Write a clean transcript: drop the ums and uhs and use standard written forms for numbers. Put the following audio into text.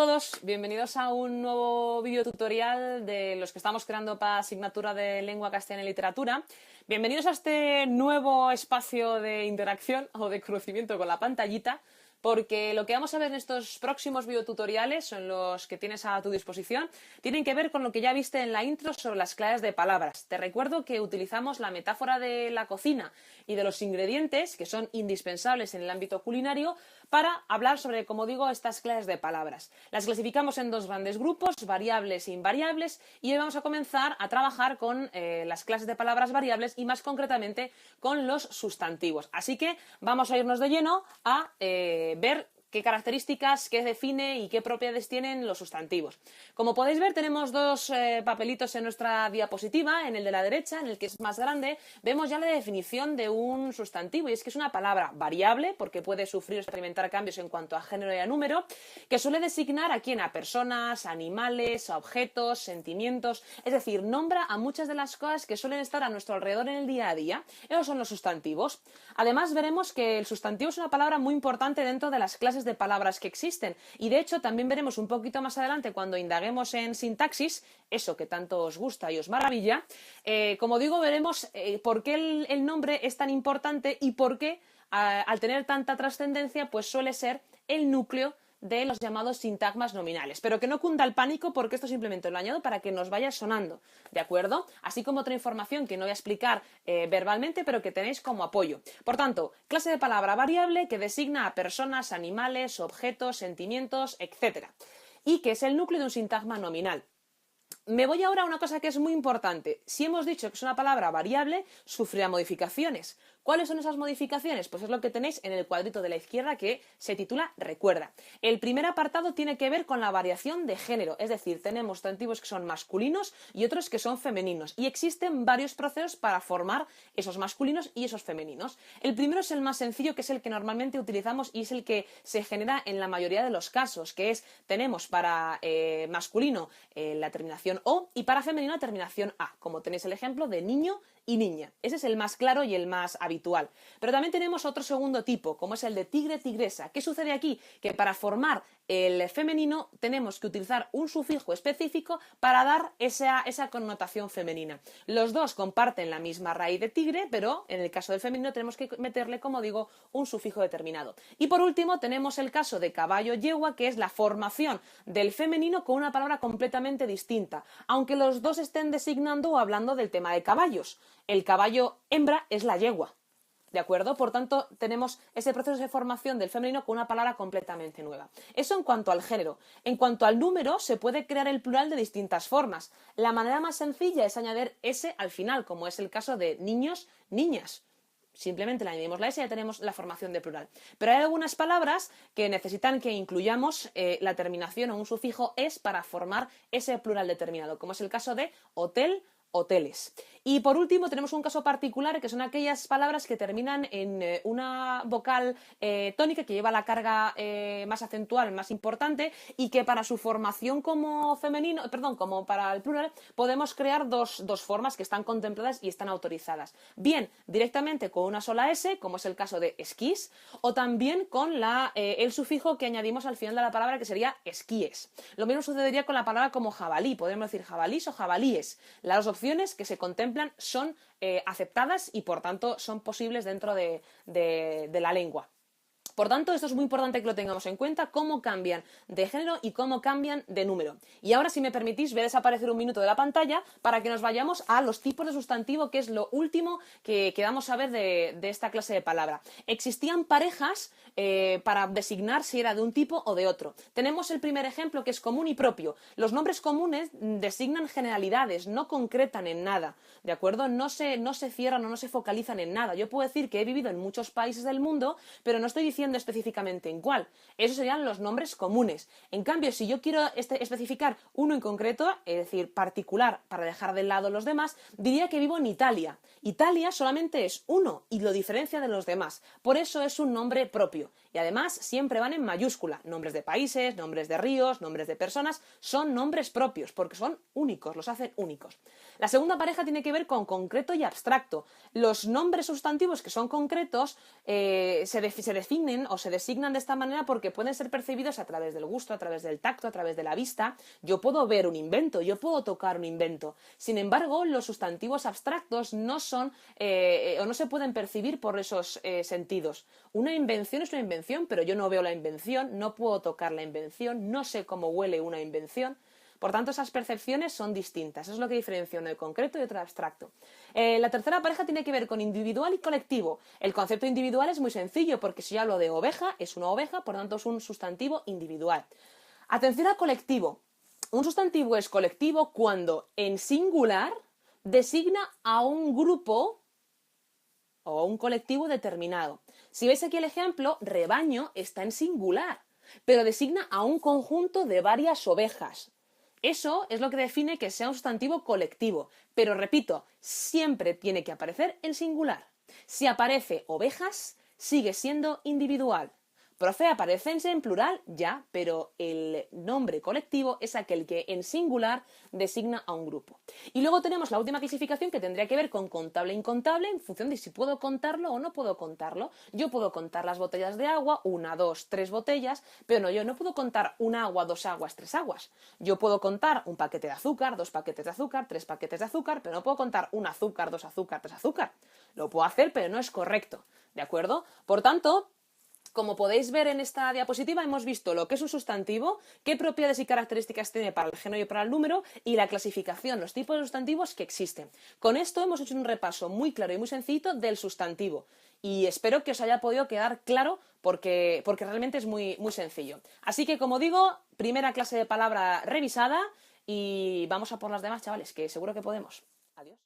todos, bienvenidos a un nuevo vídeo tutorial de los que estamos creando para asignatura de lengua castellana y literatura. Bienvenidos a este nuevo espacio de interacción o de conocimiento con la pantallita, porque lo que vamos a ver en estos próximos videotutoriales, son los que tienes a tu disposición, tienen que ver con lo que ya viste en la intro sobre las claves de palabras. Te recuerdo que utilizamos la metáfora de la cocina y de los ingredientes, que son indispensables en el ámbito culinario, para hablar sobre, como digo, estas claves de palabras. Las clasificamos en dos grandes grupos, variables e invariables, y hoy vamos a comenzar a trabajar con las clases de palabras variables y más concretamente con los sustantivos. Así que vamos a irnos de lleno a ver qué características, qué define y qué propiedades tienen los sustantivos. Como podéis ver, tenemos dos papelitos en nuestra diapositiva. En el de la derecha, en el que es más grande, vemos ya la definición de un sustantivo, y es que es una palabra variable, porque puede sufrir o experimentar cambios en cuanto a género y a número, que suele designar a quién, a personas, a animales, a objetos, sentimientos, es decir, nombra a muchas de las cosas que suelen estar a nuestro alrededor en el día a día. Esos son los sustantivos. Además, veremos que el sustantivo es una palabra muy importante dentro de las clases de palabras que existen, y de hecho también veremos un poquito más adelante, cuando indaguemos en sintaxis, eso que tanto os gusta y os maravilla, como digo, veremos por qué el nombre es tan importante y por qué al tener tanta trascendencia pues suele ser el núcleo de los llamados sintagmas nominales. Pero que no cunda el pánico, porque esto simplemente lo añado para que nos vaya sonando, ¿de acuerdo? Así como otra información que no voy a explicar verbalmente, pero que tenéis como apoyo. Por tanto, clase de palabra variable que designa a personas, animales, objetos, sentimientos, etc. Y que es el núcleo de un sintagma nominal. Me voy ahora a una cosa que es muy importante. Si hemos dicho que es una palabra variable, sufrirá modificaciones. ¿Cuáles son esas modificaciones? Pues es lo que tenéis en el cuadrito de la izquierda, que se titula Recuerda. El primer apartado tiene que ver con la variación de género, es decir, tenemos sustantivos que son masculinos y otros que son femeninos, y existen varios procesos para formar esos masculinos y esos femeninos. El primero es el más sencillo, que es el que normalmente utilizamos y es el que se genera en la mayoría de los casos, que es, tenemos para masculino la terminación O y para femenino la terminación A, como tenéis el ejemplo de niño y niña. Ese es el más claro y el más habitual. Pero también tenemos otro segundo tipo, como es el de tigre, tigresa. ¿Qué sucede aquí? Que para formar el femenino tenemos que utilizar un sufijo específico para dar esa connotación femenina. Los dos comparten la misma raíz de tigre, pero en el caso del femenino tenemos que meterle, como digo, un sufijo determinado. Y por último tenemos el caso de caballo, yegua, que es la formación del femenino con una palabra completamente distinta, aunque los dos estén designando o hablando del tema de caballos. El caballo hembra es la yegua, ¿de acuerdo? Por tanto, tenemos ese proceso de formación del femenino con una palabra completamente nueva. Eso en cuanto al género. En cuanto al número, se puede crear el plural de distintas formas. La manera más sencilla es añadir S al final, como es el caso de niños, niñas. Simplemente le añadimos la S y ya tenemos la formación de plural. Pero hay algunas palabras que necesitan que incluyamos la terminación o un sufijo es para formar ese plural determinado, como es el caso de hotel, hoteles. Y por último tenemos un caso particular, que son aquellas palabras que terminan en una vocal tónica que lleva la carga más acentual, más importante, y que para su formación como femenino, perdón, como para el plural, podemos crear dos formas que están contempladas y están autorizadas. Bien directamente con una sola S, como es el caso de esquís, o también con el sufijo que añadimos al final de la palabra, que sería esquíes. Lo mismo sucedería con la palabra como jabalí, podemos decir jabalís o jabalíes. Las dos opciones que se contemplan son aceptadas y por tanto son posibles dentro de la lengua. Por tanto, esto es muy importante que lo tengamos en cuenta, cómo cambian de género y cómo cambian de número. Y ahora, si me permitís, voy a desaparecer un minuto de la pantalla para que nos vayamos a los tipos de sustantivo, que es lo último que vamos a ver de esta clase de palabra. Existían parejas para designar si era de un tipo o de otro. Tenemos el primer ejemplo, que es común y propio. Los nombres comunes designan generalidades, no concretan en nada, ¿de acuerdo? No se cierran o no se focalizan en nada. Yo puedo decir que he vivido en muchos países del mundo, pero no estoy diciendo específicamente en cuál. Esos serían los nombres comunes. En cambio, si yo quiero especificar uno en concreto, es decir, particular, para dejar de lado los demás, diría que vivo en Italia. Italia solamente es uno y lo diferencia de los demás. Por eso es un nombre propio. Y además siempre van en mayúscula. Nombres de países, nombres de ríos, nombres de personas, son nombres propios porque son únicos, los hacen únicos. La segunda pareja tiene que ver con concreto y abstracto. Los nombres sustantivos que son concretos se definen o se designan de esta manera porque pueden ser percibidos a través del gusto, a través del tacto, a través de la vista. Yo puedo ver un invento, yo puedo tocar un invento. Sin embargo, los sustantivos abstractos no son o no se pueden percibir por esos sentidos. Una invención es una invención, pero yo no veo la invención, no puedo tocar la invención, no sé cómo huele una invención. Por tanto, esas percepciones son distintas. Eso es lo que diferencia uno de concreto y otro de abstracto. La tercera pareja tiene que ver con individual y colectivo. El concepto individual es muy sencillo porque si yo hablo de oveja, es una oveja, por tanto es un sustantivo individual. Atención al colectivo. Un sustantivo es colectivo cuando en singular designa a un grupo o a un colectivo determinado. Si veis aquí el ejemplo, rebaño está en singular, pero designa a un conjunto de varias ovejas. Eso es lo que define que sea un sustantivo colectivo, pero repito, siempre tiene que aparecer en singular. Si aparece ovejas, sigue siendo individual. Profe, aparece en plural, ya, pero el nombre colectivo es aquel que en singular designa a un grupo. Y luego tenemos la última clasificación que tendría que ver con contable e incontable en función de si puedo contarlo o no puedo contarlo. Yo puedo contar las botellas de agua, 1, 2, 3 botellas, pero no, yo no puedo contar un agua, 2 aguas, 3 aguas. Yo puedo contar un paquete de azúcar, 2 paquetes de azúcar, 3 paquetes de azúcar, pero no puedo contar un azúcar, 2 azúcar, 3 azúcar. Lo puedo hacer, pero no es correcto, ¿de acuerdo? Por tanto, como podéis ver en esta diapositiva, hemos visto lo que es un sustantivo, qué propiedades y características tiene para el género y para el número y la clasificación, los tipos de sustantivos que existen. Con esto hemos hecho un repaso muy claro y muy sencillo del sustantivo y espero que os haya podido quedar claro porque realmente es muy, muy sencillo. Así que, como digo, primera clase de palabra revisada y vamos a por las demás, chavales, que seguro que podemos. Adiós.